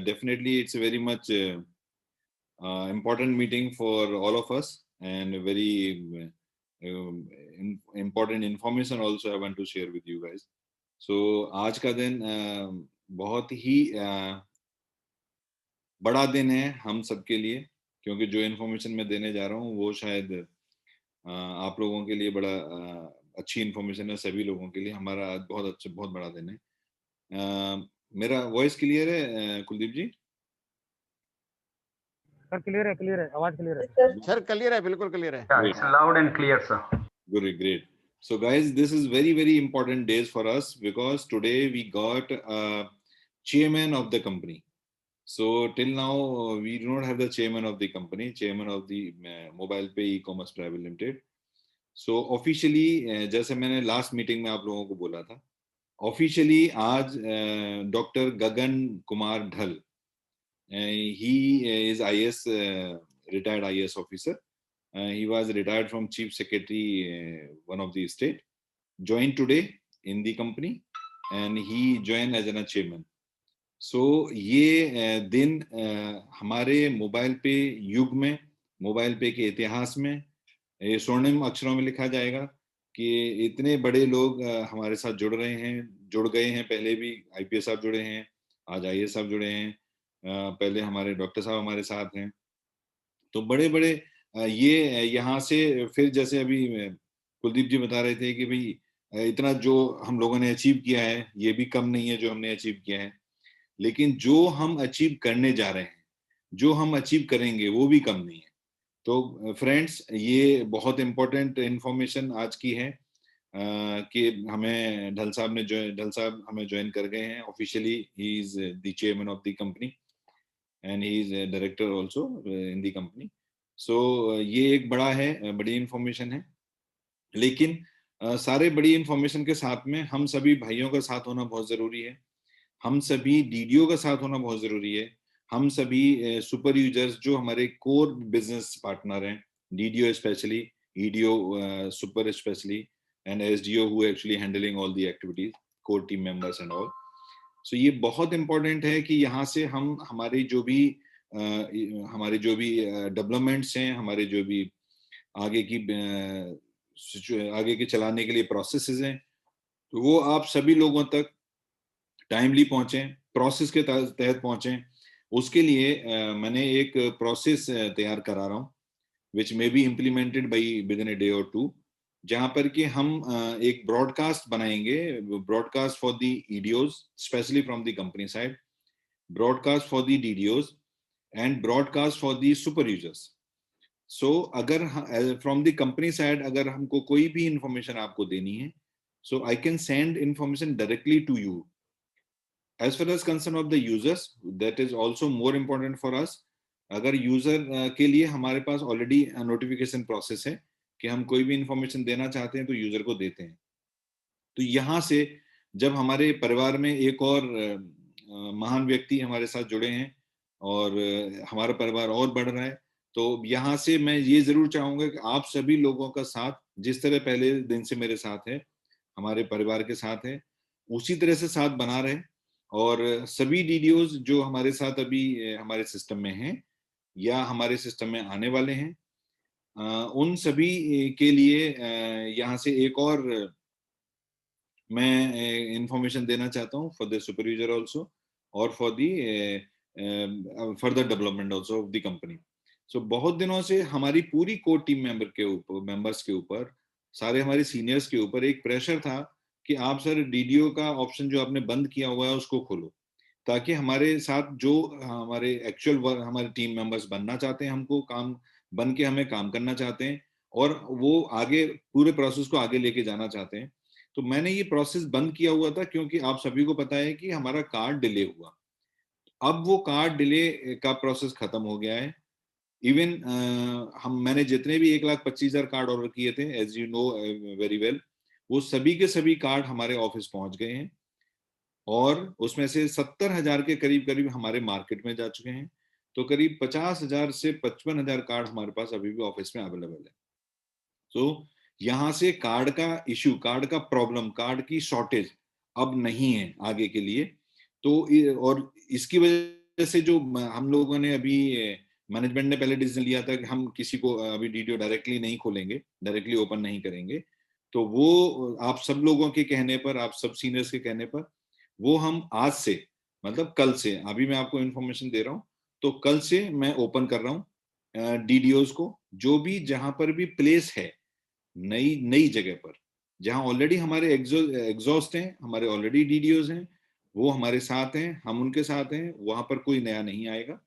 definitely it's a very much important meeting for all of us, and a very important information also I want to share with you guys. So आज का दिन बहुत ही बड़ा दिन है हम सबके लिए, क्योंकि जो इन्फॉर्मेशन मैं देने जा रहा हूँ वो शायद आप लोगों के लिए बड़ा अच्छी इन्फॉर्मेशन है, सभी लोगों के लिए। हमारा आज बहुत अच्छा, बहुत बड़ा दिन है। मेरा वॉइस क्लियर है कुलदीप जी? सर क्लियर है, आवाज क्लियर है सर, क्लियर है, बिल्कुल क्लियर है। It's loud and clear, sir. Great. So guys, this is very important days for us, because today we got a chairman of the company. So till now we do not have the chairman of the company, chairman of the Mobile Pay E-commerce Private Limited. So officially, जैसे मैंने last meeting में आप लोगों को बोला था, officially आज doctor गगन कुमार ढल, he is IS retired IS officer. He was retired from chief secretary one of the state, joined today in the company, and he joined as a chairman. So ये दिन हमारे मोबाइल पे युग में, mobile पे के इतिहास में ये स्वर्णिम अक्षरों में लिखा जाएगा कि इतने बड़े लोग हमारे साथ जुड़ गए हैं। पहले भी IPS साहब जुड़े हैं, आज IS साहब जुड़े हैं, पहले हमारे डॉक्टर साहब हमारे साथ हैं। तो बड़े बड़े ये यहाँ से फिर जैसे अभी कुलदीप जी बता रहे थे कि भाई इतना जो हम लोगों ने अचीव किया है ये भी कम नहीं है जो हमने अचीव किया है, लेकिन जो हम अचीव करने जा रहे हैं, जो हम अचीव करेंगे वो भी कम नहीं है। तो फ्रेंड्स, ये बहुत इंपॉर्टेंट इंफॉर्मेशन आज की है कि हमें ढल साहब हमें ज्वाइन कर गए हैं officially. He is the chairman of the company and he is director also in the company. So ये एक बड़ी इंफॉर्मेशन है, लेकिन सारे बड़ी इंफॉर्मेशन के साथ में हम सभी भाइयों का साथ होना बहुत जरूरी है, हम सभी DDO का साथ होना बहुत जरूरी है, हम सभी सुपर यूजर्स जो हमारे कोर बिजनेस पार्टनर हैं, DDO specially, EDO super specially, and SDO who actually handling all the activities, core team members and all. So ये बहुत इंपॉर्टेंट है कि यहाँ से हम हमारे जो भी डेवलपमेंट्स हैं, हमारे जो भी आगे के चलाने के लिए प्रोसेसेस हैं, तो वो आप सभी लोगों तक टाइमली पहुंचे, प्रोसेस के तहत पहुंचे। उसके लिए मैंने एक प्रोसेस तैयार करा रहा हूँ, which may be implemented by within a day और टू, जहां पर कि हम एक ब्रॉडकास्ट बनाएंगे, broadcast for the EDOs specially from the company side, broadcast for the DDOs and broadcast for the super users. So अगर from the company side अगर हमको कोई भी इंफॉर्मेशन आपको देनी है, so I can send information directly to you. As far as concern of the users, that is also more important for us. अगर user के लिए हमारे पास ऑलरेडी नोटिफिकेशन प्रोसेस है कि हम कोई भी इंफॉर्मेशन देना चाहते हैं तो यूजर को देते हैं। तो यहाँ से जब हमारे परिवार में एक और महान व्यक्ति हमारे साथ जुड़े हैं और हमारा परिवार और बढ़ रहा है, तो यहाँ से मैं ये जरूर चाहूंगा कि आप सभी लोगों का साथ, जिस तरह पहले दिन से मेरे साथ है, हमारे परिवार के साथ है, उसी तरह से साथ बना रहे। और सभी DDOs जो हमारे साथ अभी हमारे सिस्टम में हैं या हमारे सिस्टम में आने वाले हैं, उन सभी के लिए यहाँ से एक और मैं इंफॉर्मेशन देना चाहता हूँ for the super user also और for the further development also of the company. So बहुत दिनों से हमारी पूरी कोर टीम मेंबर्स के ऊपर, सारे हमारे सीनियर्स के ऊपर एक प्रेशर था कि आप सर DDO का ऑप्शन जो आपने बंद किया हुआ है उसको खोलो, ताकि हमारे साथ जो हमारे एक्चुअल हमारे टीम मेंबर्स बनना चाहते हैं, हमको काम बन के हमें काम करना चाहते हैं और वो आगे पूरे प्रोसेस को आगे लेके जाना चाहते हैं। तो मैंने ये प्रोसेस बंद किया हुआ था क्योंकि आप सभी को पता है कि हमारा कार्ड डिले हुआ। अब वो कार्ड डिले का प्रोसेस खत्म हो गया है। इवन मैंने जितने भी 1,25,000 कार्ड ऑर्डर किए थे, as you know very well, वो सभी के सभी कार्ड हमारे ऑफिस पहुंच गए हैं और उसमें से 70,000 के करीब हमारे मार्केट में जा चुके हैं। तो करीब 50,000 से 55,000 कार्ड हमारे पास अभी भी ऑफिस में अवेलेबल है। तो यहाँ से कार्ड का इश्यू, कार्ड का प्रॉब्लम, कार्ड की शॉर्टेज अब नहीं है आगे के लिए। तो और इसकी वजह जैसे जो हम लोगों ने अभी मैनेजमेंट ने पहले डिसीजन लिया था कि हम किसी को अभी डीडीओ डायरेक्टली नहीं खोलेंगे, डायरेक्टली ओपन नहीं करेंगे, तो वो आप सब लोगों के कहने पर, आप सब सीनियर्स के कहने पर वो हम आज से, मतलब कल से, अभी मैं आपको इन्फॉर्मेशन दे रहा हूँ, तो कल से मैं ओपन कर रहा हूँ डीडीओज को, जो भी जहां पर भी प्लेस है नई नई जगह पर, जहां ऑलरेडी हमारे एग्जॉस्ट हैं, हमारे ऑलरेडी डीडीओज हैं, वो हमारे साथ हैं, हम उनके साथ हैं, वहां पर कोई नया नहीं आएगा।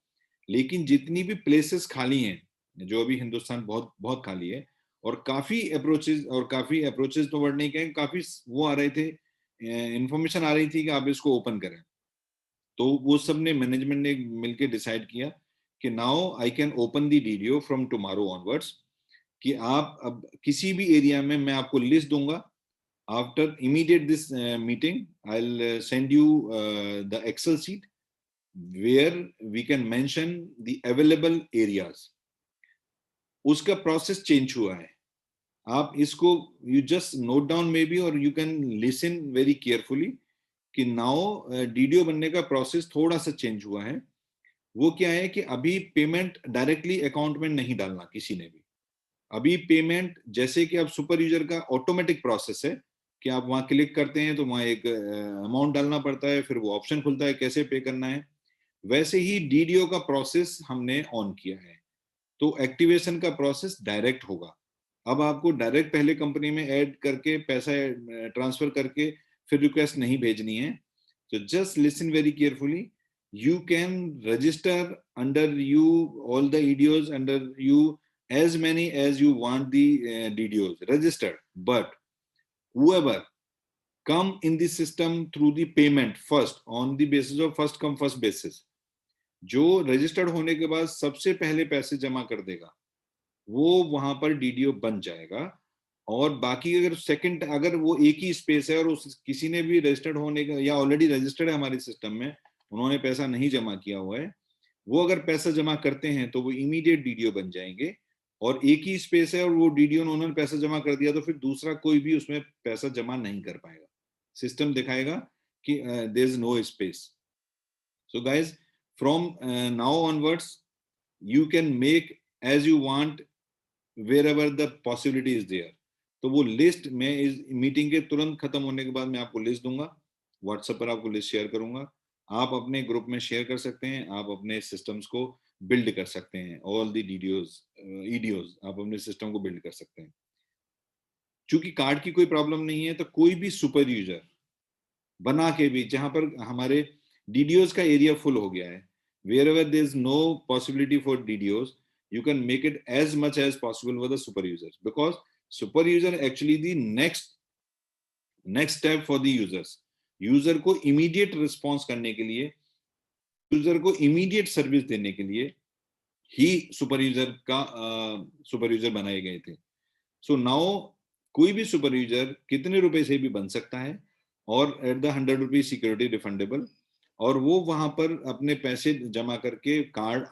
लेकिन जितनी भी प्लेसेस खाली हैं, जो अभी हिंदुस्तान बहुत बहुत खाली है, और काफी अप्रोचेस तो वर्ड नहीं कहें, काफी वो आ रहे थे, इंफॉर्मेशन आ रही थी कि आप इसको ओपन करें, तो वो सब ने मैनेजमेंट ने मिलकर डिसाइड किया कि now I can open the DDO from tomorrow onwards, कि आप अब किसी भी एरिया में मैं आपको लिस्ट दूंगा। After immediate this meeting I will send you the excel sheet where we can mention the available areas। उसका प्रोसेस चेंज हुआ है, आप इसको you just note down maybe, और you can listen very carefully कि now DDO बनने का process थोड़ा सा चेंज हुआ है। वो क्या है कि अभी पेमेंट डायरेक्टली अकाउंट में नहीं डालना किसी ने भी। अभी पेमेंट जैसे कि अब सुपर यूजर का ऑटोमेटिक प्रोसेस है कि आप वहां क्लिक करते हैं तो वहां एक अमाउंट डालना पड़ता है, फिर वो ऑप्शन खुलता है कैसे पे करना है, वैसे ही डीडीओ का प्रोसेस हमने ऑन किया है। तो एक्टिवेशन का प्रोसेस डायरेक्ट होगा। अब आपको डायरेक्ट पहले कंपनी में ऐड करके पैसा ट्रांसफर करके फिर रिक्वेस्ट नहीं भेजनी है। तो just listen very carefully, you can register under you all the EDOs under you, as many as you want the DDOs registered, but whoever come in the system through the payment first on the basis of first come first basis, जो registered होने के बाद सबसे पहले पैसे जमा कर देगा वो वहां पर डीडीओ बन जाएगा। और बाकी अगर सेकंड, अगर वो एक ही स्पेस है और उस किसी ने भी रजिस्टर्ड होने का या ऑलरेडी रजिस्टर्ड है हमारे सिस्टम में, उन्होंने पैसा नहीं जमा किया हुआ है, वो अगर पैसा जमा करते हैं तो वो इमीडिएट डीडीओ बन जाएंगे। और एक ही स्पेस है और वो डीडीओ उन्होंने पैसा जमा कर दिया तो फिर दूसरा कोई भी उसमें पैसा जमा नहीं कर पाएगा, सिस्टम दिखाएगा कि there is no space. So guys, from now onwards you can make as you want wherever the possibility is there। तो वो लिस्ट मैं इस मीटिंग के तुरंत खत्म होने के बाद मैं आपको लिस्ट दूंगा, व्हाट्सएप पर आपको लिस्ट शेयर करूंगा, आप अपने ग्रुप में शेयर कर सकते हैं, आप अपने सिस्टम्स को बिल्ड कर सकते हैं, ऑल द डीडीओज ईडीओज आप अपने सिस्टम को बिल्ड कर सकते हैं। चूंकि कार्ड की कोई प्रॉब्लम नहीं है तो कोई भी सुपर यूजर बना के भी, जहां पर हमारे डीडीओज का एरिया फुल हो गया है, wherever there is no possibility for DDOs, you can make it as much as possible for the super users, because super user actually the next step for the users। User को immediate response करने के लिए, user को immediate service देने के लिए ही super user बनाए गए थे। सो नाउ कोई भी सुपर यूजर कितने रुपए से भी बन सकता है, और at the 100 rupees security refundable, और वो वहां पर अपने पैसे जमा करके कार्ड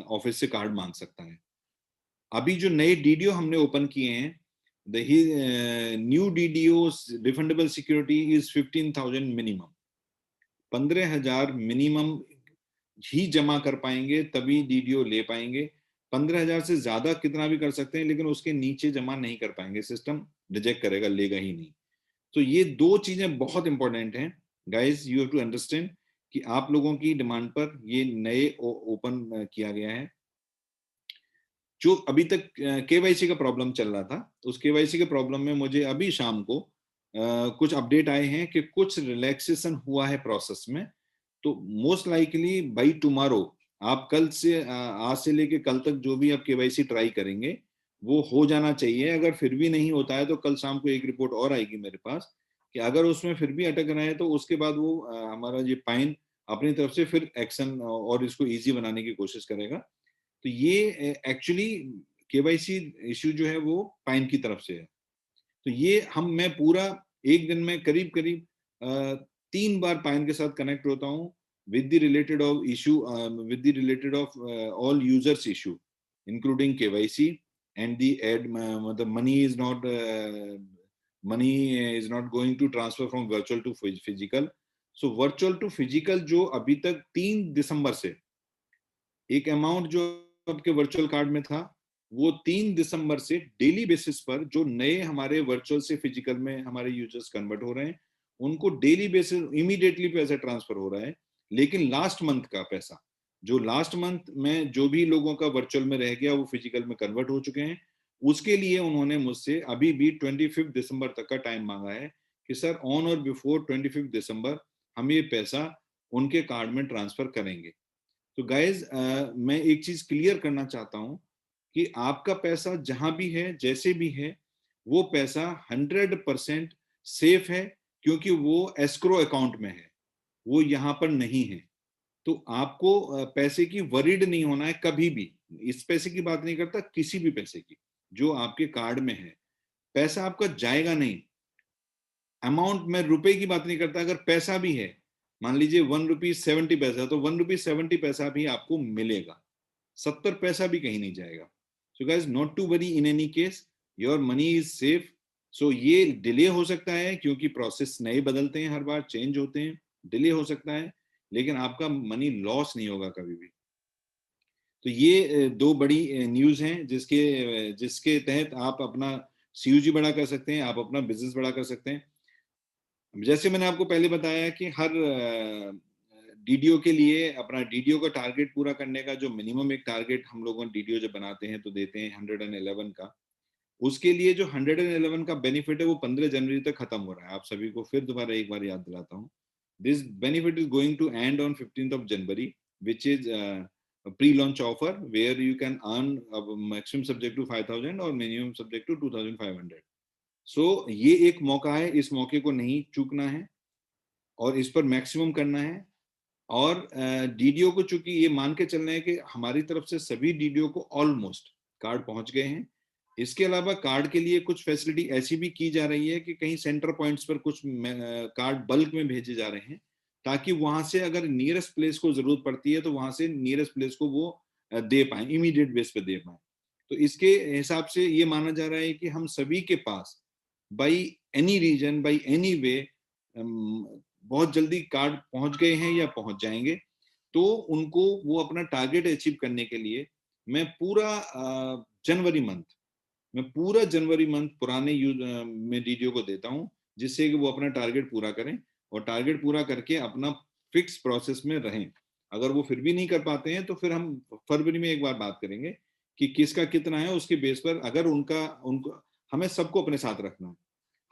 ऑफिस से कार्ड मांग सकता है। अभी जो नए डीडीओ हमने ओपन किए हैं, the new DDO refundable security is 15,000 minimum, 15,000 minimum ही जमा कर पाएंगे तभी डीडीओ ले पाएंगे। 15,000 से ज्यादा कितना भी कर सकते हैं लेकिन उसके नीचे जमा नहीं कर पाएंगे, सिस्टम रिजेक्ट करेगा, लेगा ही नहीं। तो ये दो चीजें बहुत इंपॉर्टेंट हैं guys, you have to understand कि आप लोगों की डिमांड पर ये नए ओपन किया गया है। जो अभी तक केवाईसी का प्रॉब्लम चल रहा था, उस केवाईसी के प्रॉब्लम में मुझे अभी शाम को कुछ अपडेट आए हैं कि कुछ रिलैक्सेशन हुआ है प्रोसेस में। तो मोस्ट लाइकली बाई टुमारो, आप कल से आज से लेके कल तक जो भी आप केवाईसी ट्राई करेंगे वो हो जाना चाहिए। अगर फिर भी नहीं होता है तो कल शाम को एक रिपोर्ट और आएगी मेरे पास कि अगर उसमें फिर भी अटक रहे हैं तो उसके बाद वो हमारा ये पाइन अपनी तरफ से फिर एक्शन और इसको इजी बनाने की कोशिश करेगा। तो ये एक्चुअली केवाईसी इश्यू जो है वो पाइन की तरफ से है। तो ये मैं पूरा एक दिन में करीब करीब 3 बार पाइन के साथ कनेक्ट होता हूँ with the related of issue with the related of all users issue including KYC and the the money is not going to transfer from virtual to physical। So virtual to physical जो अभी तक 3 दिसंबर से एक amount जो आपके virtual card में था, वो 3 दिसंबर से डेली बेसिस पर जो नए हमारे वर्चुअल से फिजिकल में हमारे यूजर्स कन्वर्ट हो रहे हैं, उनको डेली बेसिस इमीडिएटली पैसा ट्रांसफर हो रहा है। लेकिन लास्ट मंथ का पैसा, जो लास्ट मंथ में जो भी लोगों का वर्चुअल में रह गया वो फिजिकल में कन्वर्ट हो चुके हैं, उसके लिए उन्होंने मुझसे अभी भी 25 दिसंबर तक का टाइम मांगा है कि सर ऑन और बिफोर 25 दिसंबर हम ये पैसा उनके कार्ड में ट्रांसफर करेंगे। तो गाइज मैं एक चीज क्लियर करना चाहता हूं कि आपका पैसा जहां भी है, जैसे भी है, वो पैसा 100% सेफ है, क्योंकि वो एस्क्रो अकाउंट में है, वो यहाँ पर नहीं है। तो आपको पैसे की वरीड नहीं होना है कभी भी। इस पैसे की बात नहीं करता, किसी भी पैसे की जो आपके कार्ड में है। पैसा आपका जाएगा नहीं। अमाउंट में रुपए की बात नहीं करता, अगर पैसा भी है, मान लीजिए 1 रुपी 70 पैसा, तो 1 रुपी 70 पैसा भी आपको मिलेगा, 70 पैसा भी कहीं नहीं जाएगा। So guys, not to worry in any case, your money is safe. So ये डिले हो सकता है क्योंकि प्रोसेस नए बदलते हैं, हर बार चेंज होते हैं, डिले हो सकता है, लेकिन आपका मनी लॉस नहीं होगा कभी भी। तो ये दो बड़ी न्यूज हैं जिसके जिसके तहत आप अपना सीयूजी बड़ा कर सकते हैं, आप अपना बिजनेस बड़ा कर सकते हैं। जैसे मैंने आपको पहले बताया कि हर डीडीओ के लिए अपना डीडीओ का टारगेट पूरा करने का जो मिनिमम एक टारगेट हम लोगों डीडीओ जब बनाते हैं तो देते हैं 111 का। उसके लिए जो 111 का बेनिफिट है वो 15 जनवरी तक खत्म हो रहा है। आप सभी को फिर दोबारा एक बार याद दिलाता हूँ, this benefit is going to end on 15th January, which is pre-launch offer where you can earn maximum subject to 5,000 और minimum subject to 2,500। सो ये एक मौका है, इस मौके को नहीं चूकना है और इस पर मैक्सिमम करना है। और डीडीओ को चूंकि ये मान के चलना है कि हमारी तरफ से सभी डीडीओ को ऑलमोस्ट कार्ड पहुंच गए हैं। इसके अलावा कार्ड के लिए कुछ फैसिलिटी ऐसी भी की जा रही है कि कहीं सेंटर पॉइंट्स पर कुछ कार्ड बल्क में भेजे जा रहे हैं, ताकि वहां से अगर नियरेस्ट प्लेस को जरूरत पड़ती है तो वहां से नियरेस्ट प्लेस को वो दे पाए, इमीडिएट बेस पे दे पाए। तो इसके हिसाब से ये माना जा रहा है कि हम सभी के पास by any reason, by any way, बहुत जल्दी कार्ड पहुंच गए हैं या पहुंच जाएंगे। तो उनको वो अपना टारगेट अचीव करने के लिए मैं पूरा जनवरी मंथ पुराने यूज में डीडीओ को देता हूं, जिससे कि वो अपना टारगेट पूरा करें और टारगेट पूरा करके अपना फिक्स प्रोसेस में रहें। अगर वो फिर भी नहीं कर पाते हैं तो फिर हम फरवरी में एक बार बात करेंगे कि किसका कितना है। उसके बेस पर अगर उनको हमें सबको अपने साथ रखना है,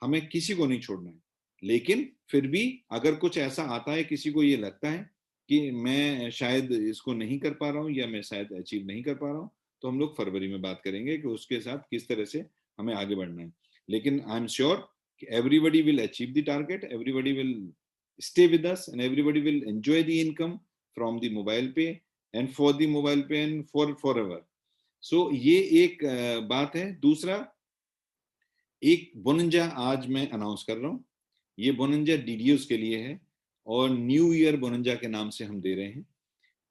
हमें किसी को नहीं छोड़ना है। लेकिन फिर भी अगर कुछ ऐसा आता है, किसी को ये लगता है कि मैं शायद इसको नहीं कर पा रहा हूँ या मैं शायद अचीव नहीं कर पा रहा हूँ, तो हम लोग फरवरी में बात करेंगे कि उसके साथ किस तरह से हमें आगे बढ़ना है। लेकिन आई एम श्योर कि everybody will achieve the target, everybody will stay with us and everybody will enjoy the income from the mobile pay and for the mobile pay and for forever। so ये एक बात है। दूसरा, एक बोनंजा आज मैं announce कर रहा हूँ। ये बोनंजा डीडीओस के लिए है और न्यू ईयर बोनंजा के नाम से हम दे रहे हैं।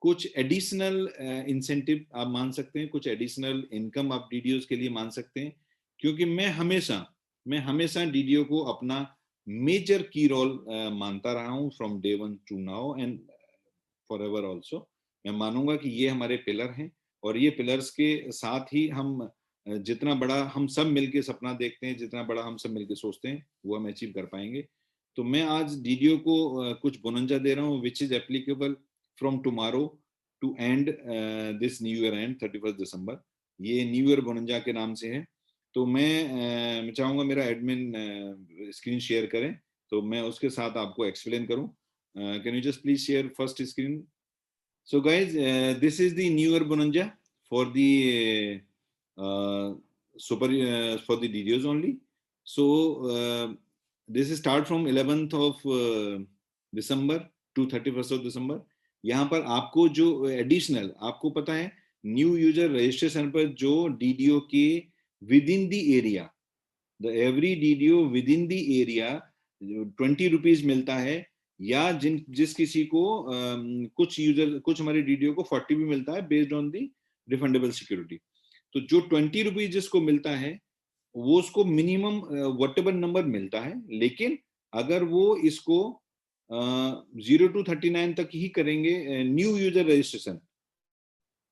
कुछ एडिशनल इंसेंटिव आप मान सकते हैं, कुछ एडिशनल इनकम आप डीडीओस के लिए मान सकते हैं, क्योंकि मैं हमेशा डीडीओ को अपना मेजर की रोल मानता रहा हूँ from day one two now and for ever also. मैं मानूंगा कि ये हमारे पिलर हैं और ये पिलर्स के साथ ही हम जितना बड़ा हम सब मिलके सपना देखते हैं, जितना बड़ा हम सब मिलके सोचते हैं, वो हम अचीव कर पाएंगे। तो मैं आज डीडीओ को कुछ बोनंजा दे रहा हूँ which is applicable from tomorrow to end this new year end 31 December. ये न्यू ईयर बोनंजा के नाम से है। तो मैं चाहूंगा मेरा एडमिन स्क्रीन शेयर करें तो मैं उसके साथ आपको एक्सप्लेन करूं। Can you just please share first screen? So guys, this is the New Year Bonanza for the for the DDOs only. So this is start from 11th of December to 31st of December। यहाँ पर आपको जो additional, आपको पता है new user registration पर जो DDO के with in the area, the every DDO with in the area 20 rupees मिलता है, या जिस किसी को कुछ हमारे डीडीओ को 40 भी मिलता है based on the refundable security. तो जो 20 रुपीज जिसको मिलता है वो उसको मिनिमम व्हाटएवर नंबर मिलता है, लेकिन अगर वो इसको 0 to 39 तक ही करेंगे new user registration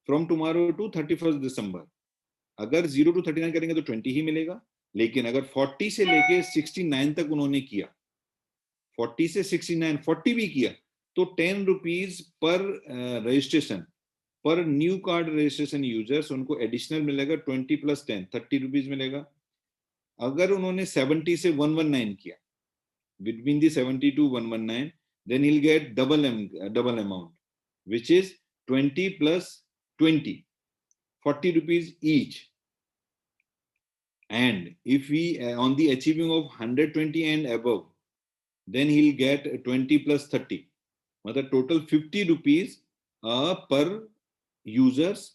from tomorrow to 31 December. अगर 0 to 39 करेंगे तो 20 ही मिलेगा, लेकिन अगर 40 से लेके 69 तक उन्होंने किया, 40 से 69 40 भी किया, तो 10 रुपीज पर रजिस्ट्रेशन पर न्यू कार्ड रजिस्ट्रेशन यूजर्स उनको एडिशनल मिलेगा 20 + 10 30 रुपीज मिलेगा। अगर उन्होंने 70 से 119 किया, between the 70 to 119, then he'll get double amount, which is 20 plus 20, 40 rupees each. And if we on the achieving of 120 and above, then he'll get 20 plus 30, मतलब total 50 rupees per users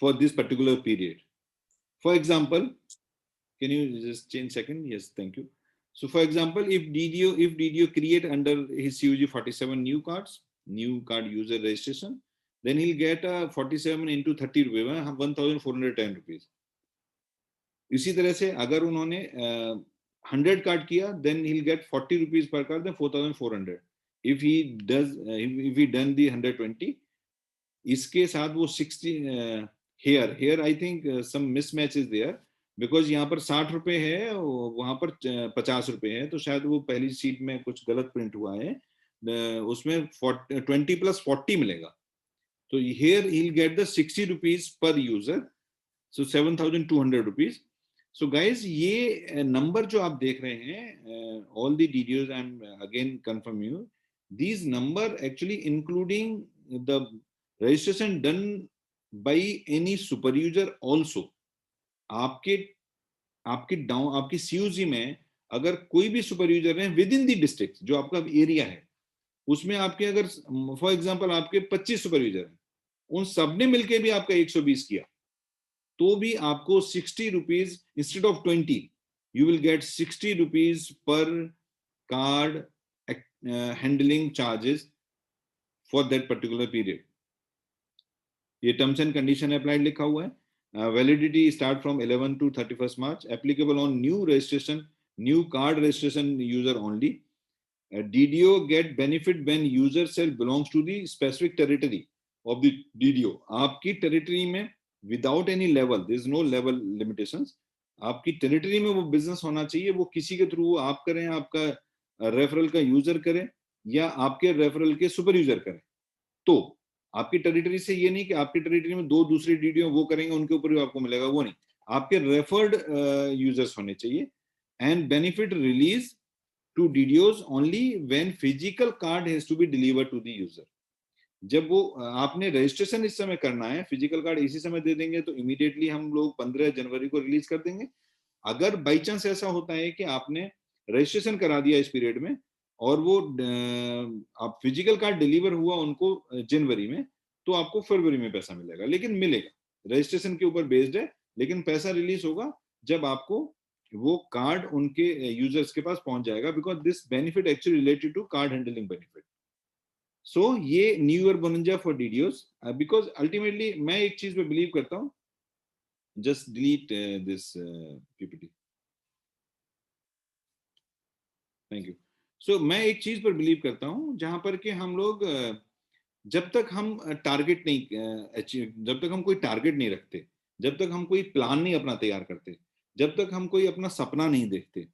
for this particular period. For example, can you just change second? Yes, thank you. So for example, if DDO create under his CUG 47 new cards, new card user registration, then he'll get 47 into 30 rupees, 1410 rupees. इसी तरह से अगर उन्होंने 100 card किया, then he'll get 40 rupees per card, then 4400. If he done the 120, इसके साथ वो 60 here I think some mismatch is there, because यहाँ पर 60 रुपए है, वहां पर 50 रुपए है, तो शायद वो पहली सीट में कुछ गलत प्रिंट हुआ है, उसमें 20 + 40 मिलेगा। तो here he'll get the 60 rupees per user, so 7200 rupees. So guys, ये नंबर जो आप देख रहे हैं, all the DDOs, I'm again confirm you, these number actually including the registration done by any super user also. आपकी CUG में अगर कोई भी सुपर यूजर है विद इन दी डिस्ट्रिक्ट, जो आपका एरिया है, उसमें आपके अगर फॉर एग्जांपल आपके 25 सुपर यूजर हैं, उन सब ने मिलके भी आपका 120 किया, तो भी आपको 60 rupees instead of 20, you will get 60 rupees per card handling charges for that particular period. ये टर्म्स एंड कंडीशन अप्लाइड लिखा हुआ है। Validity start from 11 to 31st March. Applicable on new registration, new card registration user only. DDO get benefit when user cell belongs to the specific territory of the DDO. आपकी territory में without any level, there is no level limitations. आपकी territory में वो business होना चाहिए, वो किसी के through आप करें, आपका referral का user करें, या आपके referral के super user करें, तो आपकी टेरिटरी से ये नहीं कि आपकी टेरिटरी में 2 दूसरे डीडीओ वो करेंगे, उनके ऊपर भी आपको मिलेगा, वो नहीं, आपके रेफर्ड यूजर्स होने चाहिए। And benefit release to DDOs only when physical card has to be delivered to the user. जब वो आपने रजिस्ट्रेशन इस समय करना है, फिजिकल कार्ड इसी समय दे देंगे तो इमीडिएटली हम लोग 15 जनवरी को रिलीज कर देंगे। अगर बाई चांस ऐसा होता है कि आपने रजिस्ट्रेशन करा दिया इस पीरियड में और वो आप फिजिकल कार्ड डिलीवर हुआ उनको जनवरी में, तो आपको फरवरी में पैसा मिलेगा, लेकिन मिलेगा, रजिस्ट्रेशन के ऊपर बेस्ड है, लेकिन पैसा रिलीज होगा जब आपको वो कार्ड उनके यूजर्स के पास पहुंच जाएगा, because this benefit actually related to card handling benefit. So ये new year bonanza for DDOs, because ultimately मैं एक चीज पे बिलीव करता हूँ, just delete this PPT, thank you. So मैं एक चीज पर बिलीव करता हूं, जहां पर कि हम लोग जब तक हम टारगेट नहीं जब तक हम कोई टारगेट नहीं रखते, जब तक हम कोई प्लान नहीं अपना तैयार करते, जब तक हम कोई अपना सपना नहीं देखते,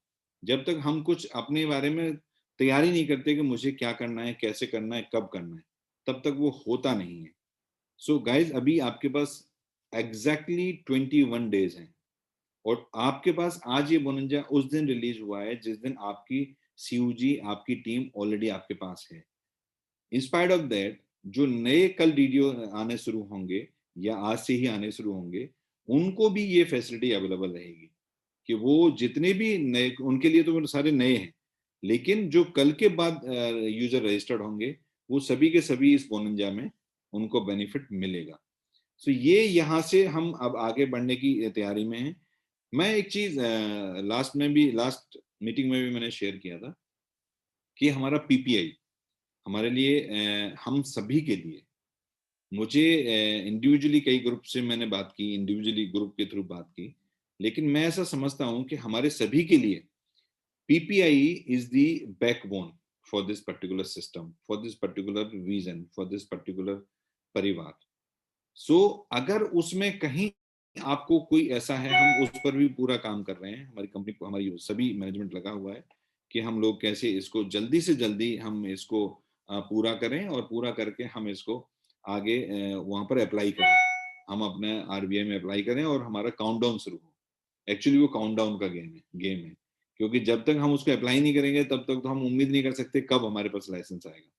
जब तक हम कुछ अपने बारे में तैयारी नहीं करते कि मुझे क्या करना है, कैसे करना है, कब करना है, तब तक वो होता नहीं है। सो गाइज, अभी आपके पास एग्जैक्टली 21 डेज हैं, और आपके पास आज ये बोनंजा उस दिन रिलीज हुआ है जिस दिन आपकी CUG, आपकी टीम ऑलरेडी आपके पास है। इंस्पायर्ड ऑफ दैट, जो नए कल डीडीओ आने शुरू होंगे या आज से ही आने शुरू होंगे, उनको भी ये फैसिलिटी अवेलेबल रहेगी कि वो जितने भी नए, उनके लिए तो वो सारे नए हैं, लेकिन जो कल के बाद यूजर रजिस्टर्ड होंगे, वो सभी के सभी इस बोनंजा में उनको बेनिफिट मिलेगा। सो ये यहाँ से हम अब आगे बढ़ने की तैयारी में हैं। मैं एक चीज लास्ट मीटिंग में भी मैंने शेयर किया था कि हमारा पीपीआई हमारे लिए, हम सभी के लिए, मुझे इंडिविजुअली कई ग्रुप से मैंने बात की, इंडिविजुअली ग्रुप के थ्रू बात की, लेकिन मैं ऐसा समझता हूं कि हमारे सभी के लिए PPI is the backbone for this particular system, for this particular vision, for this particular परिवार. So अगर उसमें कहीं आपको कोई ऐसा है, हम उस पर भी पूरा काम कर रहे हैं. हमारी कंपनी, हमारी सभी मैनेजमेंट लगा हुआ है कि हम लोग कैसे इसको जल्दी से जल्दी हम इसको पूरा करें और पूरा करके हम इसको आगे वहां पर अप्लाई करें. हम अपने आरबीआई में अप्लाई करें और हमारा काउंटडाउन शुरू हो. एक्चुअली वो काउंटडाउन का गेम है, क्योंकि जब तक हम उसको अप्लाई नहीं करेंगे तब तक तो हम उम्मीद नहीं कर सकते कब हमारे पास लाइसेंस आएगा.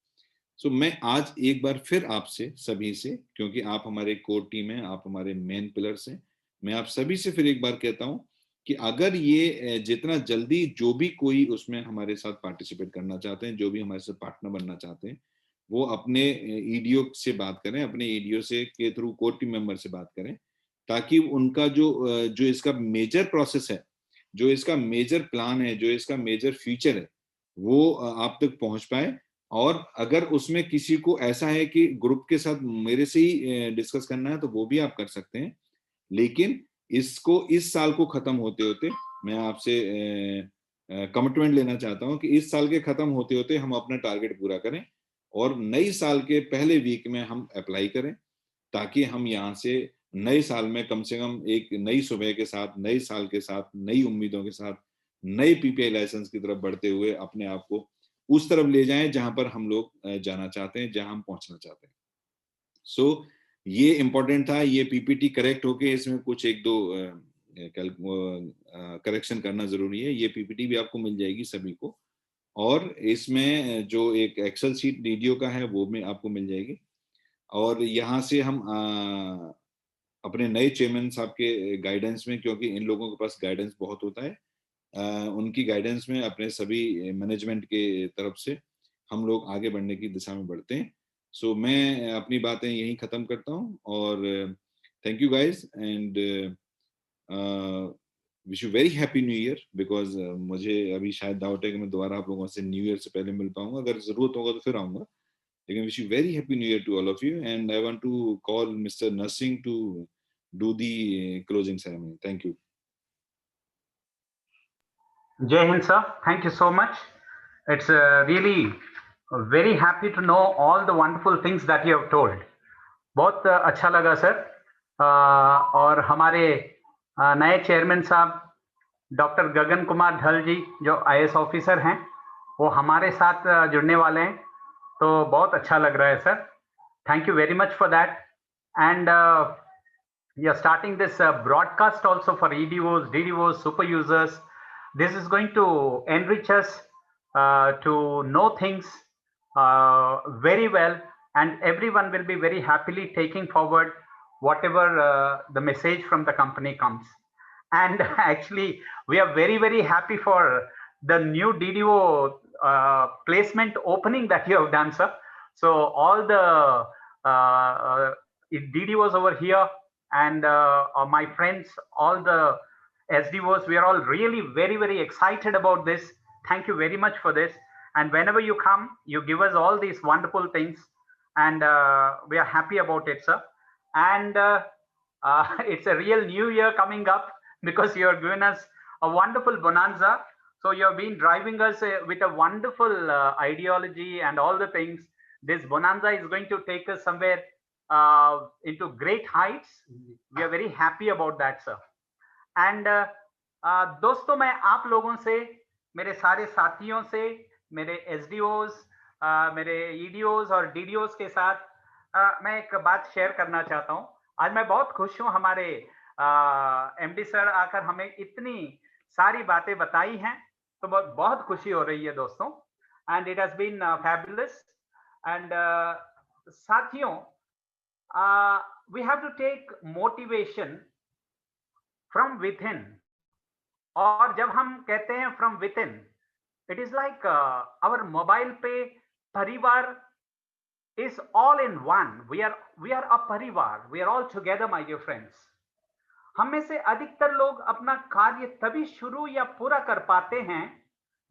सो मैं आज एक बार फिर आपसे सभी से, क्योंकि आप हमारे कोर टीम है, आप हमारे मेन पिलर्स हैं, मैं आप सभी से फिर एक बार कहता हूं कि अगर ये जितना जल्दी जो भी कोई उसमें हमारे साथ पार्टिसिपेट करना चाहते हैं, जो भी हमारे साथ पार्टनर बनना चाहते हैं, वो अपने ईडीओ से बात करें, अपने ईडीओ से के थ्रू कोर टीम मेंबर से बात करें, ताकि उनका जो इसका मेजर प्रोसेस है, जो इसका मेजर प्लान है, जो इसका मेजर फ्यूचर है, वो आप तक पहुंच पाए. और अगर उसमें किसी को ऐसा है कि ग्रुप के साथ मेरे से ही डिस्कस करना है, तो वो भी आप कर सकते हैं. लेकिन इसको इस साल को खत्म होते होते मैं आपसे कमिटमेंट लेना चाहता हूं कि इस साल के खत्म होते होते हम अपना टारगेट पूरा करें और नई साल के पहले वीक में हम अप्लाई करें, ताकि हम यहाँ से नए साल में कम से कम एक नई सुबह के साथ, नए साल के साथ, नई उम्मीदों के साथ, नए पीपीआई लाइसेंस की तरफ बढ़ते हुए अपने आप को उस तरफ ले जाएं जहां पर हम लोग जाना चाहते हैं, जहां हम पहुंचना चाहते हैं. सो ये इंपॉर्टेंट था. ये पीपीटी करेक्ट होके इसमें कुछ एक दो करेक्शन करना जरूरी है. ये पीपीटी भी आपको मिल जाएगी सभी को, और इसमें जो एक एक्सेल शीट डीडीओ का है वो भी आपको मिल जाएगी. और यहाँ से हम अपने नए चेयरमैन साहब के गाइडेंस में, क्योंकि इन लोगों के पास गाइडेंस बहुत होता है, उनकी गाइडेंस में अपने सभी मैनेजमेंट के तरफ से हम लोग आगे बढ़ने की दिशा में बढ़ते हैं. सो मैं अपनी बातें यहीं खत्म करता हूं और thank you guys and wish you very happy new year. Because मुझे अभी शायद डाउट है कि मैं दोबारा आप लोगों से न्यू ईयर से पहले मिल पाऊंगा. अगर जरूरत होगा तो फिर आऊंगा. लेकिन wish you very happy new year to all of you and I want to call mister Narsingh to do the closing ceremony. Thank you. Jai Hind sir, thank you so much. It's really very happy to know all the wonderful things that you have told. बहुत अच्छा लगा sir. और हमारे नए chairman साहब doctor गगन कुमार ढल जी जो IAS officer हैं, वो हमारे साथ जुड़ने वाले हैं, तो बहुत अच्छा लग रहा है sir. Thank you very much for that. And we are starting this broadcast also for EDOs, DDOs, super users. This is going to enrich us to know things very well, and everyone will be very happily taking forward whatever the message from the company comes. And actually, we are very, very happy for the new DDO placement opening that you have done, sir. So all the DDOs over here and my friends, all the SDOs, we are all really very, very excited about this. Thank you very much for this. And whenever you come, you give us all these wonderful things, and we are happy about it, sir. And it's a real new year coming up, because you have given us a wonderful bonanza. So you have been driving us with a wonderful ideology and all the things. This bonanza is going to take us somewhere into great heights. We are very happy about that, sir. And दोस्तों, मैं आप लोगों से, मेरे सारे साथियों से, मेरे SDOs, मेरे EDOs और DDOs के साथ मैं एक बात शेयर करना चाहता हूं. आज मैं बहुत खुश हूं. हमारे MD सर आकर हमें इतनी सारी बातें बताई हैं, तो बहुत खुशी हो रही है दोस्तों. And it has been fabulous. And साथियों, we have to take motivation from within. और जब हम कहते हैं from within, it is like our mobile पे परिवार is all in one. We are a परिवार. We are all together, my dear friends. हम में से अधिकतर लोग अपना कार्य तभी शुरू या पूरा कर पाते हैं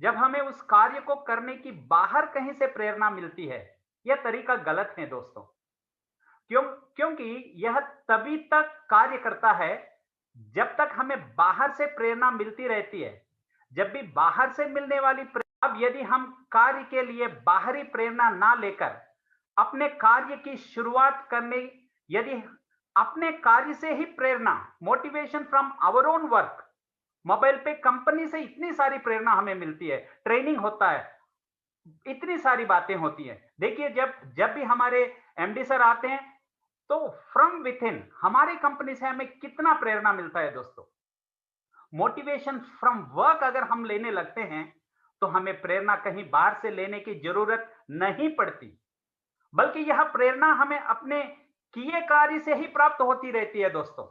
जब हमें उस कार्य को करने की बाहर कहीं से प्रेरणा मिलती है. यह तरीका गलत है दोस्तों. क्योंकि यह तभी तक कार्य करता है जब तक हमें बाहर से प्रेरणा मिलती रहती है. जब भी बाहर से मिलने वाली अब यदि हम कार्य के लिए बाहरी प्रेरणा ना लेकर अपने कार्य की शुरुआत करने, यदि अपने कार्य से ही प्रेरणा, motivation from our own work, mobile पे कंपनी से इतनी सारी प्रेरणा हमें मिलती है, ट्रेनिंग होता है, इतनी सारी बातें होती हैं। देखिए जब भी हमारे एमडी सर आते हैं तो फ्रॉम विथ इन हमारी कंपनी से हमें कितना प्रेरणा मिलता है दोस्तों। मोटिवेशन फ्रॉम वर्क अगर हम लेने लगते हैं तो हमें प्रेरणा कहीं बाहर से लेने की जरूरत नहीं पड़ती, बल्कि यह प्रेरणा हमें अपने किए कार्य से ही प्राप्त होती रहती है दोस्तों।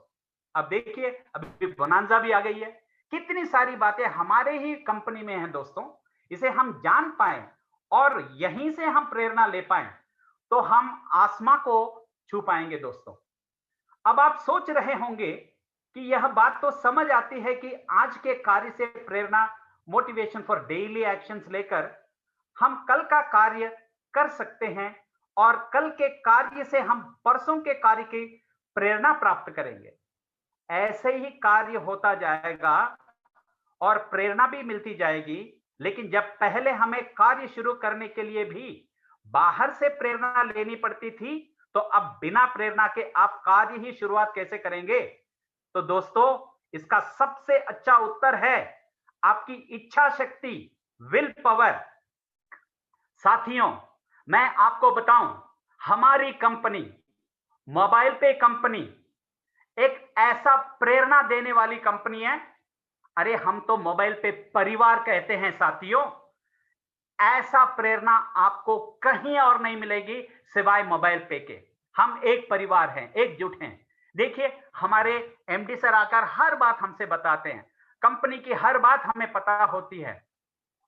अब देखिए अभी बोनांजा भी आ गई है, कितनी सारी बातें हमारे ही कंपनी में हैं दोस्तों, इसे हम जान पाए और यहीं से हम प्रेरणा ले पाए तो हम आसमां को छू पाएंगे दोस्तों। अब आप सोच रहे होंगे कि यह बात तो समझ आती है कि आज के कार्य से प्रेरणा, मोटिवेशन फॉर डेली एक्शंस लेकर हम कल का कार्य कर सकते हैं और कल के कार्य से हम परसों के कार्य की प्रेरणा प्राप्त करेंगे। ऐसे ही कार्य होता जाएगा और प्रेरणा भी मिलती जाएगी, लेकिन जब पहले हमें कार्य शुरू करने के लिए भी बाहर से प्रेरणा लेनी पड़ती थी, तो अब बिना प्रेरणा के आप कार्य ही शुरुआत कैसे करेंगे? तो दोस्तों इसका सबसे अच्छा उत्तर है आपकी इच्छा शक्ति, विल पावर। साथियों मैं आपको बताऊं, हमारी कंपनी मोबाइल पे कंपनी एक ऐसा प्रेरणा देने वाली कंपनी है। अरे हम तो मोबाइल पे परिवार कहते हैं साथियों। ऐसा प्रेरणा आपको कहीं और नहीं मिलेगी सिवाय मोबाइल पे के। हम एक परिवार हैं, एकजुट हैं। देखिए हमारे एमडी सर आकर हर बात हमसे बताते हैं, कंपनी की हर बात हमें पता होती है।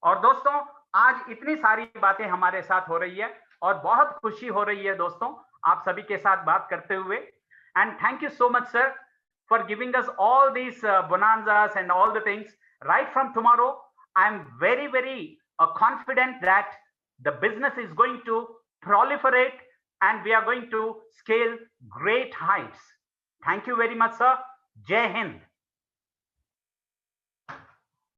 और दोस्तों आज इतनी सारी बातें हमारे साथ हो रही है और बहुत खुशी हो रही है दोस्तों आप सभी के साथ बात करते हुए। And thank you so much sir for giving us all these bonanzas and all the things. Right from tomorrow, I'm very confident that the business is going to proliferate and we are going to scale great heights. Thank you very much, sir. Jai Hind.